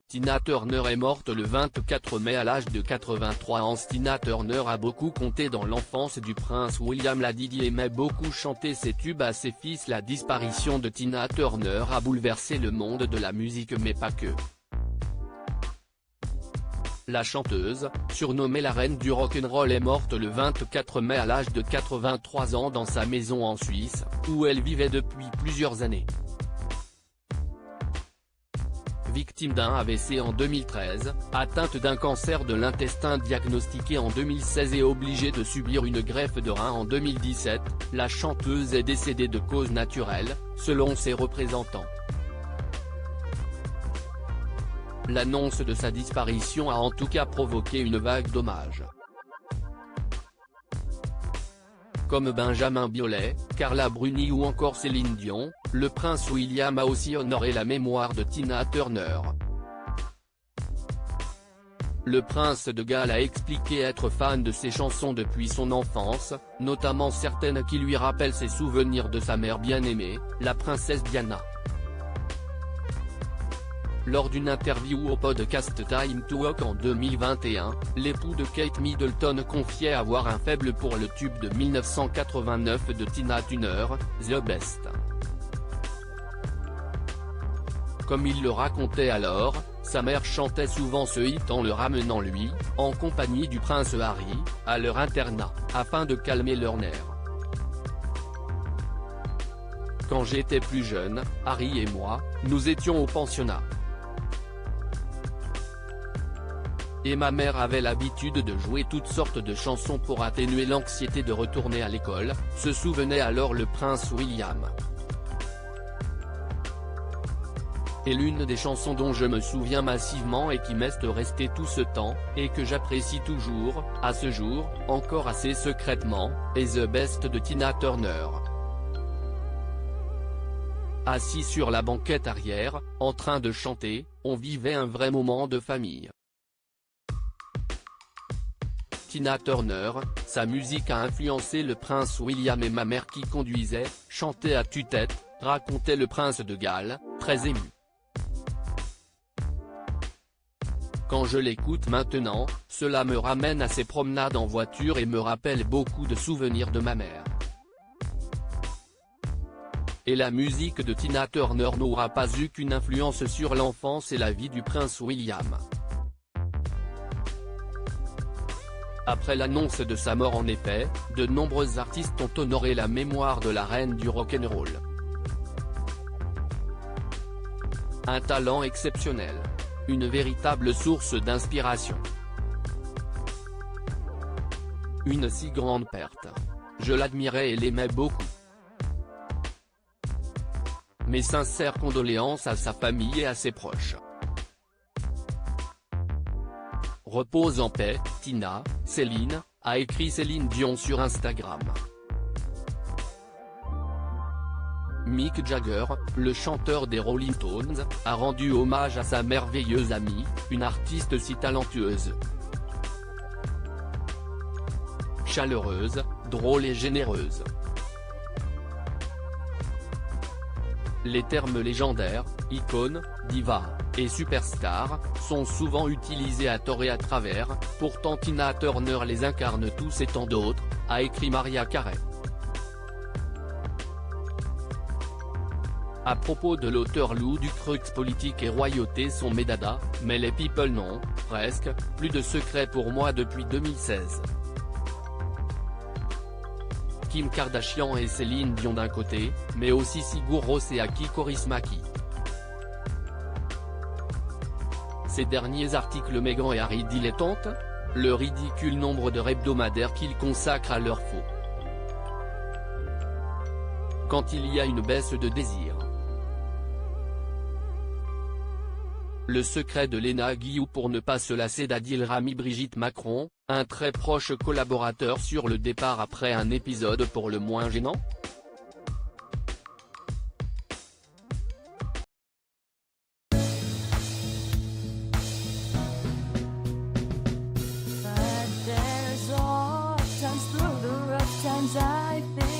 Tina Turner est morte le 24 mai à l'âge de 83 ans. Tina Turner a beaucoup compté dans l'enfance du prince William. La Didi aimait beaucoup chanter ses tubes à ses fils. La disparition de Tina Turner a bouleversé le monde de la musique mais pas que. La chanteuse, surnommée la reine du rock'n'roll, est morte le 24 mai à l'âge de 83 ans dans sa maison en Suisse, où elle vivait depuis plusieurs années. Victime d'un AVC en 2013, atteinte d'un cancer de l'intestin diagnostiqué en 2016 et obligée de subir une greffe de rein en 2017, la chanteuse est décédée de cause naturelle, selon ses représentants. L'annonce de sa disparition a en tout cas provoqué une vague d'hommages. Comme Benjamin Biolay, Carla Bruni ou encore Céline Dion, le prince William a aussi honoré la mémoire de Tina Turner. Le prince de Galles a expliqué être fan de ses chansons depuis son enfance, notamment certaines qui lui rappellent ses souvenirs de sa mère bien-aimée, la princesse Diana. Lors d'une interview au podcast Time to Rock en 2021, l'époux de Kate Middleton confiait avoir un faible pour le tube de 1989 de Tina Turner, The Best. Comme il le racontait alors, sa mère chantait souvent ce hit en le ramenant lui, en compagnie du prince Harry, à leur internat, afin de calmer leurs nerfs. Quand j'étais plus jeune, Harry et moi, nous étions au pensionnat. Et ma mère avait l'habitude de jouer toutes sortes de chansons pour atténuer l'anxiété de retourner à l'école, se souvenait alors le prince William. Et l'une des chansons dont je me souviens massivement et qui m'est restée tout ce temps, et que j'apprécie toujours, à ce jour, encore assez secrètement, est The Best de Tina Turner. Assis sur la banquette arrière, en train de chanter, on vivait un vrai moment de famille. Tina Turner, sa musique a influencé le prince William et ma mère qui conduisait, chantait à tue-tête, racontait le prince de Galles, très ému. Quand je l'écoute maintenant, cela me ramène à ces promenades en voiture et me rappelle beaucoup de souvenirs de ma mère. Et la musique de Tina Turner n'aura pas eu qu'une influence sur l'enfance et la vie du prince William. Après l'annonce de sa mort en effet, de nombreux artistes ont honoré la mémoire de la reine du rock'n'roll. Un talent exceptionnel. Une véritable source d'inspiration. Une si grande perte. Je l'admirais et l'aimais beaucoup. Mes sincères condoléances à sa famille et à ses proches. Repose en paix, Tina, Céline, a écrit Céline Dion sur Instagram. Mick Jagger, le chanteur des Rolling Stones, a rendu hommage à sa merveilleuse amie, une artiste si talentueuse. Chaleureuse, drôle et généreuse. Les termes légendaires, icône, diva, et superstar, sont souvent utilisés à tort et à travers, pourtant Tina Turner les incarne tous et tant d'autres, a écrit Mariah Carey. À propos de l'auteur Lou Ducreux, politique et royauté sont mes dadas, mais les people non, presque, plus de secret pour moi depuis 2016. Kim Kardashian et Céline Dion d'un côté, mais aussi Sigur Rós et Aki Kaurismäki. Ces derniers articles Meghan et Harry dilettantes, le ridicule nombre d'heures hebdomadaires qu'ils consacrent à leur faux. Quand il y a une baisse de désir. Le secret de Léna Guillou pour ne pas se lasser d'Adil Rami. Brigitte Macron, un très proche collaborateur sur le départ après un épisode pour le moins gênant. But there's all times through the rough times I think